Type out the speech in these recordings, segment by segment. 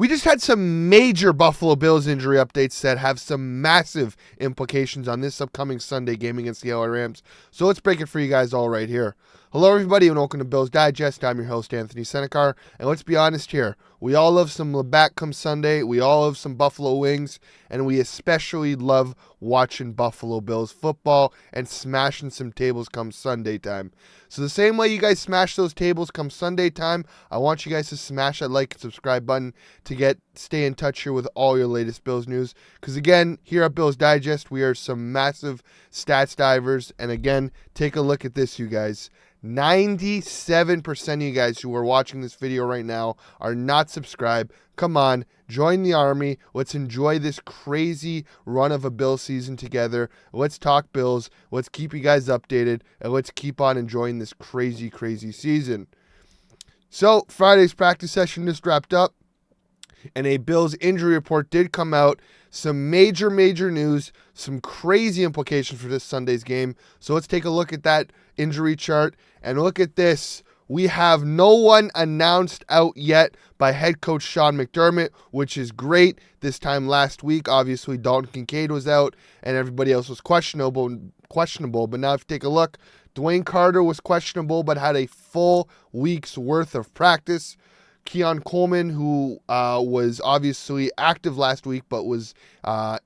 We just had some major Buffalo Bills injury updates that have some massive implications on this upcoming Sunday game against the LA Rams. So let's break it for you guys all right here. Hello, everybody, and welcome to Bills Digest. I'm your host, Anthony Senicar. And let's be honest here. We all love some Labatt come Sunday. We all love some Buffalo wings. And we especially love watching Buffalo Bills football and smashing some tables come Sunday time. So the same way you guys smash those tables come Sunday time, I want you guys to smash that like and subscribe button to stay in touch here with all your latest Bills news. Because again, here at Bills Digest, we are some massive stats divers. And again, take a look at this, you guys. 97% of you guys who are watching this video right now are not subscribed. Come on, join the army. Let's enjoy this crazy run of a Bills season together. Let's talk Bills. Let's keep you guys updated. And let's keep on enjoying this crazy, crazy season. So, Friday's practice session just wrapped up. And a Bills injury report did come out. Some major news, some crazy implications for this Sunday's game. So let's take a look at that injury chart and look at this. We have no one announced out yet by head coach Sean McDermott, which is great. This time last week, obviously Dalton Kincaid was out and everybody else was questionable. But now if you take a look, Dwayne Carter was questionable but had a full week's worth of practice. Keon Coleman, who was obviously active last week but was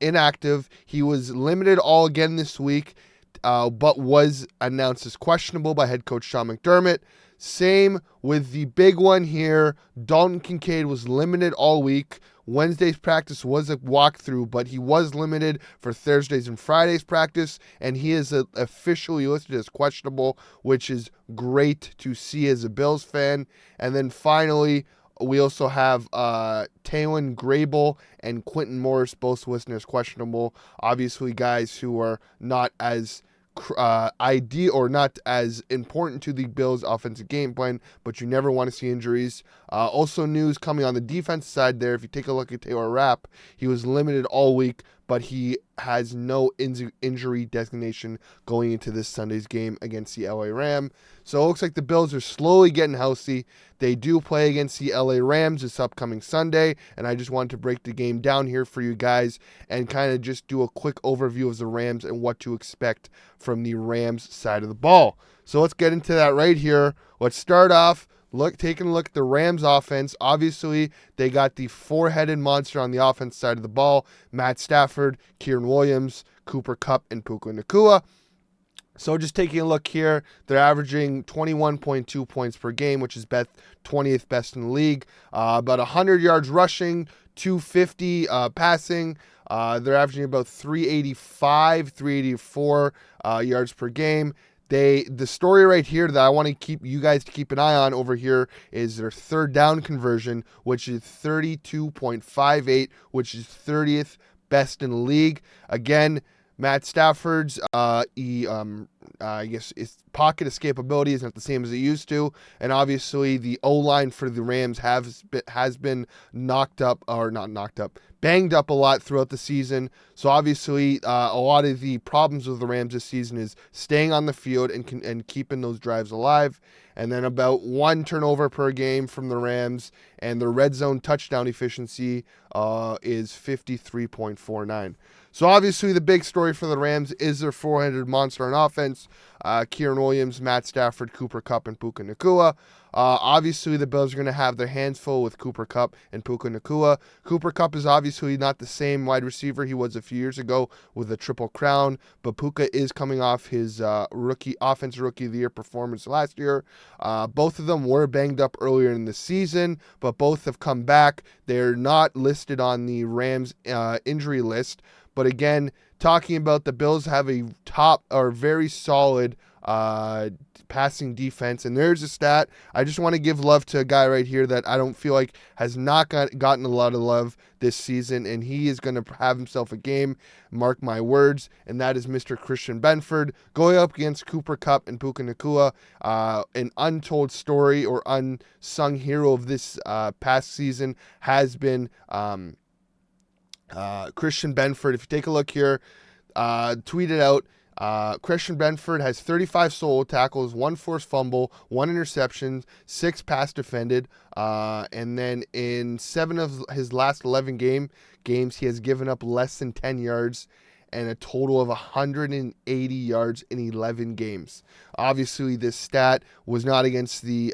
inactive, he was limited all again this week, but was announced as questionable by head coach Sean McDermott. Same with the big one here. Dalton Kincaid was limited all week. Wednesday's practice was a walkthrough, but he was limited for Thursday's and Friday's practice, and he is officially listed as questionable, which is great to see as a Bills fan. And then finally, we also have Taylon Grable and Quentin Morris both listed as questionable. Obviously, guys who are not as ideal or not as important to the Bills' offensive game plan, but you never want to see injuries. Also, news coming on the defense side there. If you take a look at Taylor Rapp, he was limited all week, but he has no injury designation going into this Sunday's game against the LA Rams. So it looks like the Bills are slowly getting healthy. They do play against the LA Rams this upcoming Sunday, and I just wanted to break the game down here for you guys and kind of just do a quick overview of the Rams and what to expect from the Rams side of the ball. So let's get into that right here. Let's start off taking a look at the Rams offense. Obviously, they got the four-headed monster on the offense side of the ball: Matt Stafford, Kyren Williams, Cooper Kupp, and Puka Nacua. So just taking a look here, they're averaging 21.2 points per game, which is 20th best in the league. About 100 yards rushing, 250 passing. They're averaging about 385, 384 yards per game. The story right here that I want to keep you guys to keep an eye on over here is their third down conversion, which is 32.58, which is 30th best in the league. Again, Matt Stafford's I guess his pocket escapability is not the same as it used to, and obviously the O-line for the Rams has been banged up a lot throughout the season. So obviously a lot of the problems with the Rams this season is staying on the field and keeping those drives alive. And then about one turnover per game from the Rams, and their red zone touchdown efficiency is 53.49. So obviously the big story for the Rams is their four-headed monster on offense: Kyren Williams, Matt Stafford, Cooper Kupp, and Puka Nacua. Obviously the Bills are going to have their hands full with Cooper Kupp and Puka Nacua. Cooper Kupp is obviously not the same wide receiver he was a few years ago with the Triple Crown, but Puka is coming off his Offensive Rookie of the Year performance last year. Both of them were banged up earlier in the season, but both have come back. They're not listed on the Rams injury list. But again, talking about the Bills have a top or very solid passing defense. And there's a stat. I just want to give love to a guy right here that I don't feel like has not gotten a lot of love this season. And he is going to have himself a game, mark my words. And that is Mr. Christian Benford going up against Cooper Kupp and Puka Nacua. An untold story or unsung hero of this past season has been Christian Benford. If you take a look here, tweeted out Christian Benford has 35 solo tackles, 1 forced fumble, 1 interception, 6 pass defended. And then in 7 of his last 11 games, he has given up less than 10 yards and a total of 180 yards in 11 games. Obviously, this stat was not against the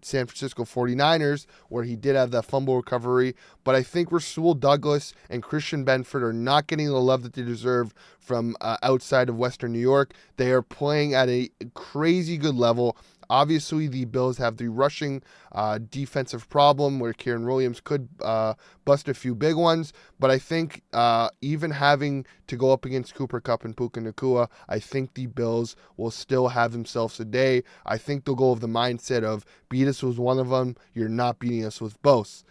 San Francisco 49ers, where he did have that fumble recovery. But I think Rasul Douglas and Christian Benford are not getting the love that they deserve from outside of Western New York. They are playing at a crazy good level. Obviously, the Bills have the rushing defensive problem where Kieran Williams could bust a few big ones. But I think even having to go up against Cooper Kupp and Puka Nacua, I think the Bills will still have themselves a day. I think they'll go with the mindset of beat us with one of them, you're not beating us with both.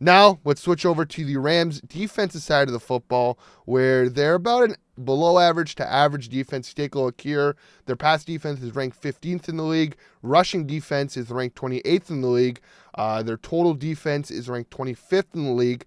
Now, let's switch over to the Rams' defensive side of the football, where they're about an below average to average defense. Take a look here. Their pass defense is ranked 15th in the league. Rushing defense is ranked 28th in the league. Their total defense is ranked 25th in the league.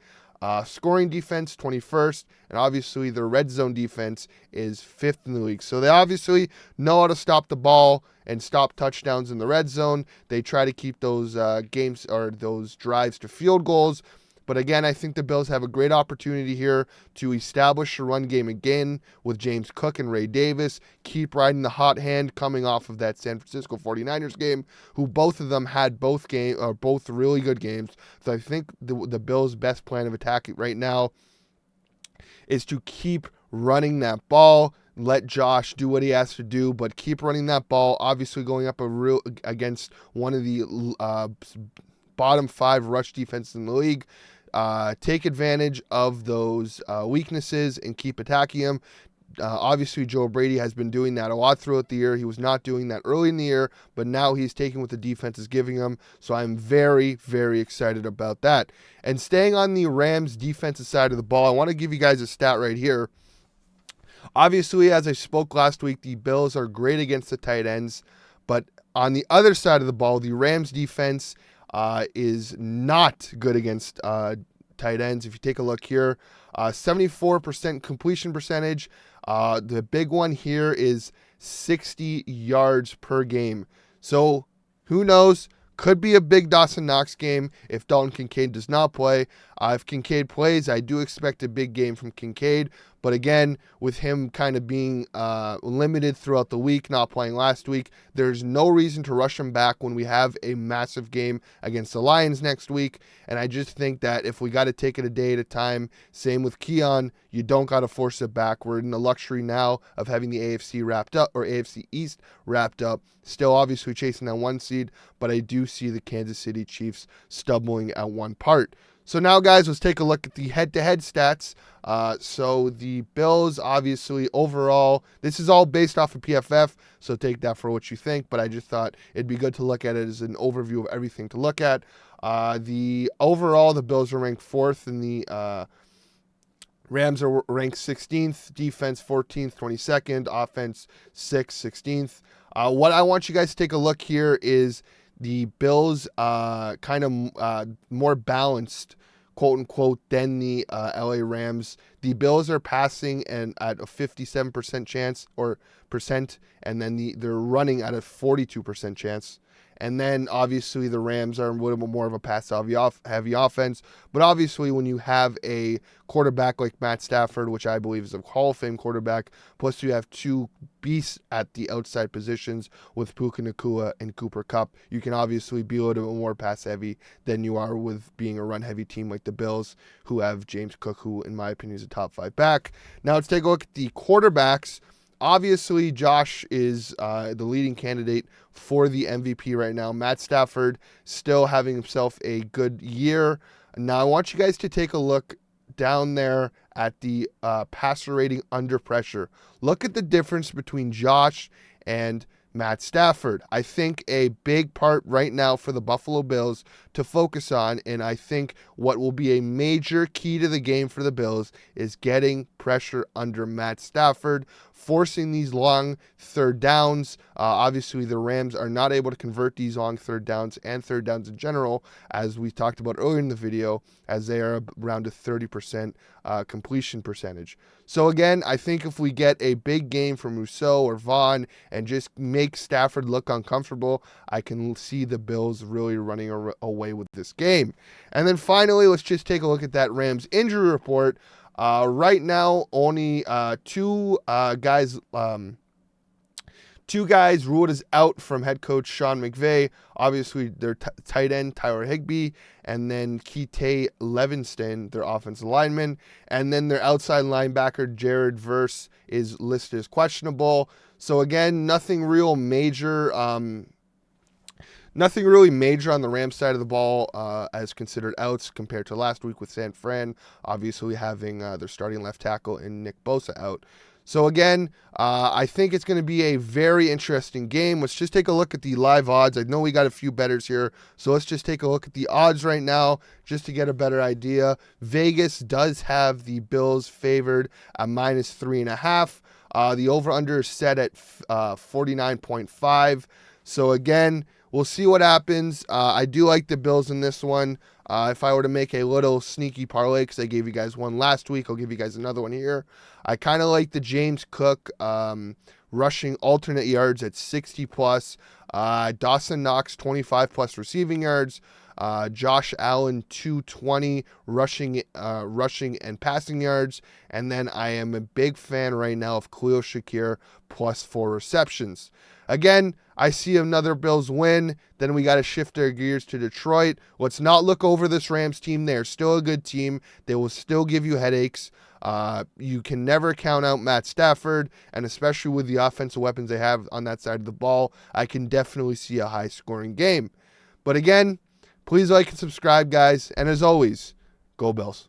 Scoring defense, 21st. And obviously, their red zone defense is 5th in the league. So they obviously know how to stop the ball and stop touchdowns in the red zone. They try to keep those games or those drives to field goals. But again, I think the Bills have a great opportunity here to establish a run game again with James Cook and Ray Davis. Keep riding the hot hand coming off of that San Francisco 49ers game, who both of them had both really good games. So I think the Bills' best plan of attack right now is to keep running that ball. Let Josh do what he has to do, but keep running that ball. Obviously, going up against one of the bottom 5 rush defenses in the league. Take advantage of those weaknesses and keep attacking him. Obviously, Joe Brady has been doing that a lot throughout the year. He was not doing that early in the year, but now he's taking what the defense is giving him. So I'm very, very excited about that. And staying on the Rams' defensive side of the ball, I want to give you guys a stat right here. Obviously, as I spoke last week, the Bills are great against the tight ends. But on the other side of the ball, the Rams' defense is not good against tight ends. If you take a look here, 74% completion percentage. The big one here is 60 yards per game. So who knows? Could be a big Dawson Knox game if Dalton Kincaid does not play. If Kincaid plays, I do expect a big game from Kincaid. But again, with him kind of being limited throughout the week, not playing last week, there's no reason to rush him back when we have a massive game against the Lions next week. And I just think that if we got to take it a day at a time, same with Keon, you don't got to force it back. We're in the luxury now of having the AFC wrapped up, or AFC East wrapped up. Still obviously chasing that 1 seed, but I do see the Kansas City Chiefs stumbling at one part. So now, guys, let's take a look at the head-to-head stats. So the Bills, obviously, overall, this is all based off of PFF, so take that for what you think, but I just thought it'd be good to look at it as an overview of everything to look at. Overall, the Bills are ranked 4th, and the Rams are ranked 16th, defense 14th, 22nd, offense 6th, 16th. What I want you guys to take a look here is the Bills kind of more balanced, quote unquote, than the LA Rams. The Bills are passing and at a 57% chance or percent, and then they're running at a 42% chance. And then, obviously, the Rams are a little bit more of a pass-heavy offense. But obviously, when you have a quarterback like Matt Stafford, which I believe is a Hall of Fame quarterback, plus you have 2 beasts at the outside positions with Puka Nacua and Cooper Kupp, you can obviously be a little bit more pass-heavy than you are with being a run-heavy team like the Bills, who have James Cook, who, in my opinion, is a top 5 back. Now, let's take a look at the quarterbacks. Obviously, Josh is the leading candidate for the MVP right now. Matt Stafford still having himself a good year. Now, I want you guys to take a look down there at the passer rating under pressure. Look at the difference between Josh and Matt Stafford. I think a big part right now for the Buffalo Bills to focus on, and I think what will be a major key to the game for the Bills, is getting pressure under Matt Stafford, forcing these long third downs. Obviously, the Rams are not able to convert these long third downs and third downs in general, as we talked about earlier in the video, as they are around a 30% completion percentage. So again, I think if we get a big game from Rousseau or Vaughn and just make Stafford look uncomfortable, I can see the Bills really running away with this game. And then finally, let's just take a look at that Rams injury report. Right now, only two guys ruled as out from head coach Sean McVay. Obviously, their tight end, Tyler Higbee, and then Keita Levinston, their offensive lineman. And then their outside linebacker, Jared Verse, is listed as questionable. So again, nothing really major on the Rams side of the ball as considered outs compared to last week with San Fran, obviously having their starting left tackle in Nick Bosa out. So again, I think it's going to be a very interesting game. Let's just take a look at the live odds. I know we got a few bettors here, so let's just take a look at the odds right now just to get a better idea. Vegas does have the Bills favored at -3.5. The over-under is set at 49.5. So again, we'll see what happens. I do like the Bills in this one. If I were to make a little sneaky parlay, because I gave you guys one last week, I'll give you guys another one here. I kind of like the James Cook rushing alternate yards at 60+. Dawson Knox, 25+ receiving yards. Josh Allen, 220 rushing and passing yards. And then I am a big fan right now of Khalil Shakir +4 receptions. Again, I see another Bills win. Then we got to shift our gears to Detroit. Let's not look over this Rams team. They're still a good team. They will still give you headaches. You can never count out Matt Stafford, and especially with the offensive weapons they have on that side of the ball, I can definitely see a high-scoring game. But again, please like and subscribe, guys. And as always, go Bills.